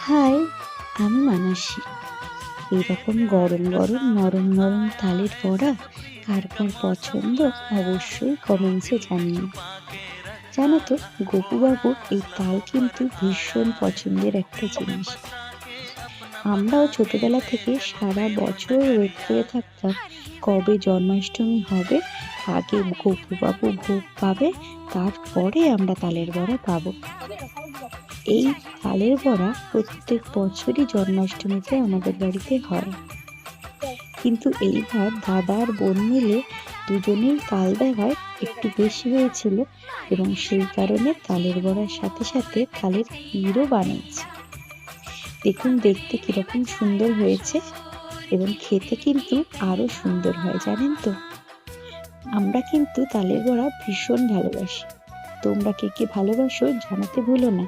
High, আমি মানসী। এরকম গরম গরম নরম নরম তালের বড়া কার কার পছন্দ অবশ্যই কমেন্টসে জানিও। জানো তো, গপুবাবুর এই তাল কিন্তু ভীষণ পছন্দের একটা জিনিস। আমরাও ছোটবেলা থেকে সারা বছর ওয়েট করে থাকতাম কবে জন্মাষ্টমী হবে, আগে গপুবাবু ভোগ পাবে, তারপরে আমরা তালের বড়া পাবো। এই তালের বড়া প্রত্যেক বছরই জন্মাষ্টমীতে আমাদের বাড়িতে হয়। কিন্তু এইবার দাদা আর বোন মিলে দুজনেই তাল দেওয়ায় একটু বেশি হয়েছিল, এবং সেই কারণে তালের বড়ার সাথে সাথে তালের ক্ষীরও বানিয়েছে। দেখুন দেখতে কিরকম সুন্দর হয়েছে, এবং খেতে কিন্তু আরো সুন্দর হয়, জানেন তো। আমরা কিন্তু তালের বড়া ভীষণ ভালোবাসি। তোমরা কে কে ভালোবাসো জানাতে ভুলো না।